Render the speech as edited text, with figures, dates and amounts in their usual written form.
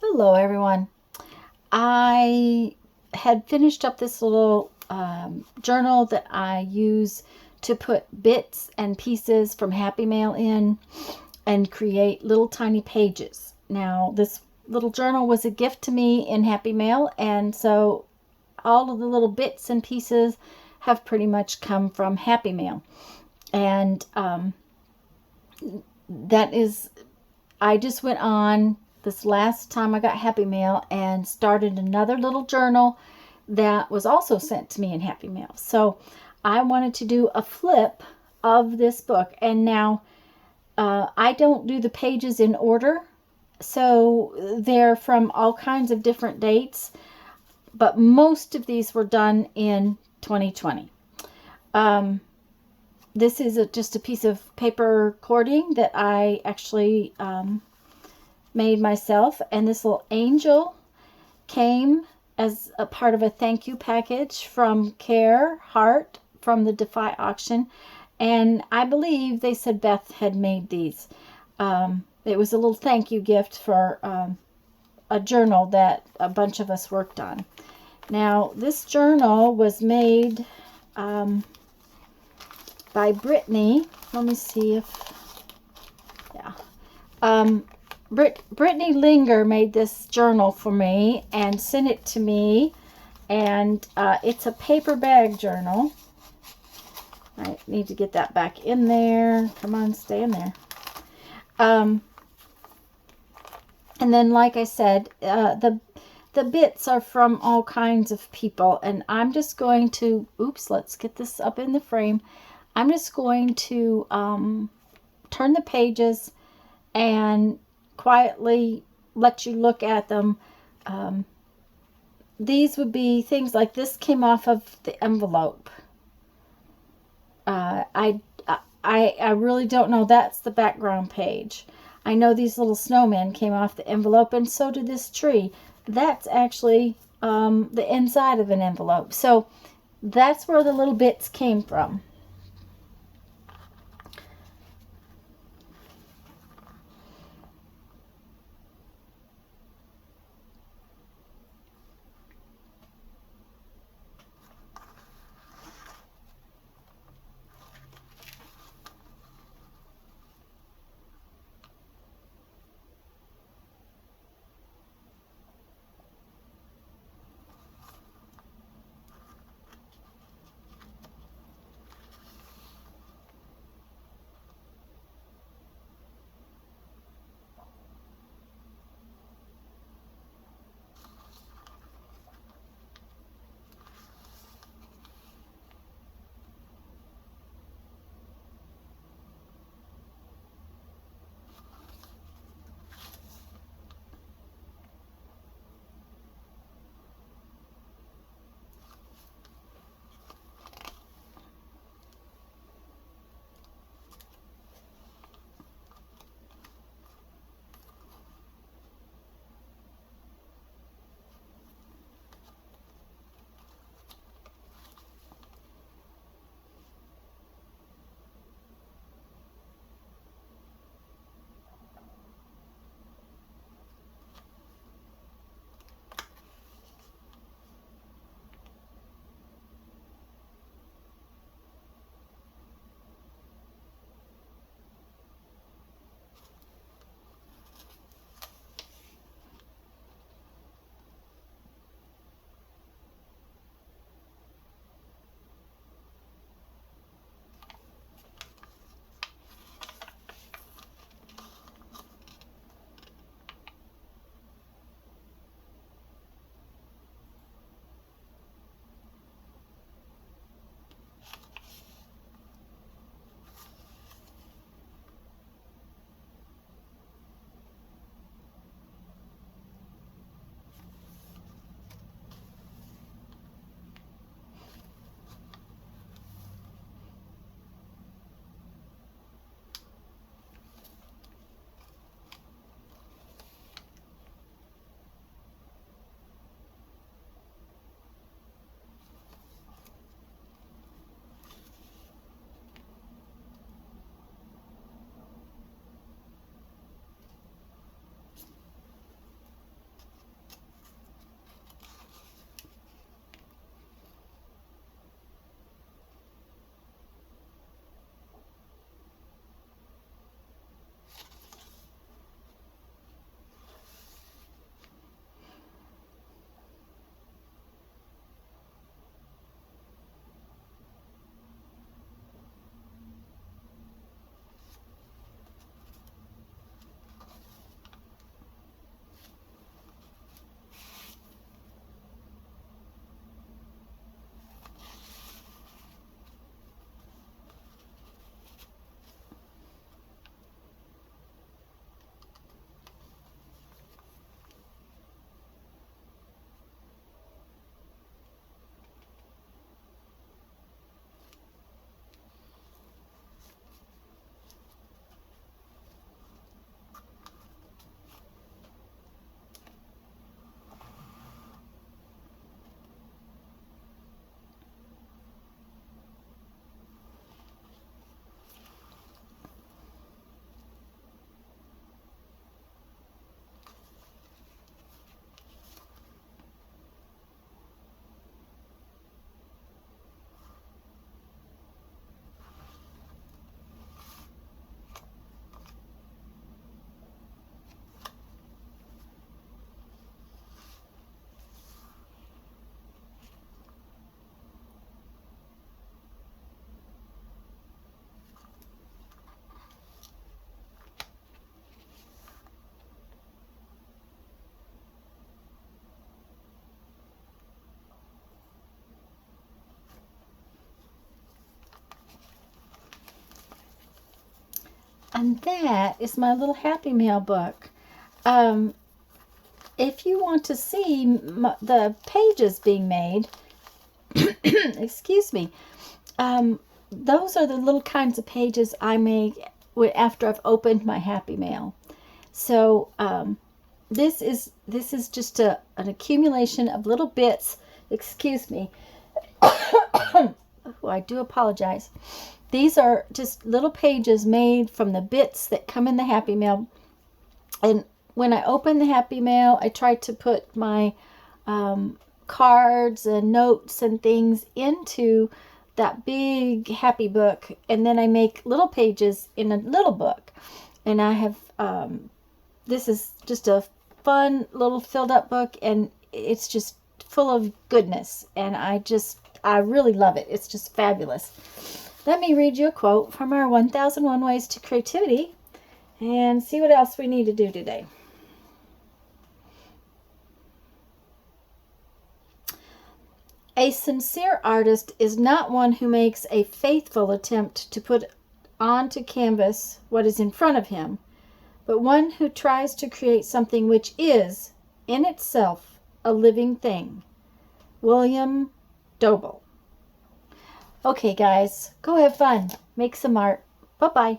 Hello, everyone. I had finished up this little journal that I use to put bits and pieces from Happy Mail in and create little tiny pages. Now, this little journal was a gift to me in Happy Mail, and so all of the little bits and pieces have pretty much come from Happy Mail. And that is, I just went on this last time I got Happy Mail and started another little journal that was also sent to me in Happy Mail. So I wanted to do a flip of this book. And now I don't do the pages in order. So they're from all kinds of different dates. But most of these were done in 2020. This is just a piece of paper cording that I actually made myself, and this little angel came as a part of a thank you package from Care Heart from the Defy auction, and I believe they said Beth had made these. It was a little thank you gift for a journal that a bunch of us worked on. Now, this journal was made by Brittany. Let me see if, yeah. Brittany Linger made this journal for me and sent it to me, and it's a paper bag journal. I need to get that back in there. Come on, stay in there. And then, like I said, the bits are from all kinds of people, and I'm just going to, let's get this up in the frame. I'm just going to turn the pages and quietly let you look at them. These would be things like this came off of the envelope. I really don't know. That's the background page. I know these little snowmen came off the envelope, and so did this tree. That's actually the inside of an envelope. So that's where the little bits came from. And that is my little Happy Mail book. If you want to see the pages being made, excuse me, those are the little kinds of pages I make after I've opened my Happy Mail. So this is just an accumulation of little bits. Excuse me. Oh, I do apologize. These are just little pages made from the bits that come in the Happy Mail. And when I open the Happy Mail, I try to put my cards and notes and things into that big happy book, and then I make little pages in a little book. And I have this is just a fun little filled up book, and it's just full of goodness, and I really love it. It's just fabulous. Let me read you a quote from our 1001 Ways to Creativity and see what else we need to do today. A sincere artist is not one who makes a faithful attempt to put onto canvas what is in front of him, but one who tries to create something which is, in itself, a living thing. William Doble. Okay, guys, go have fun. Make some art. Bye-bye.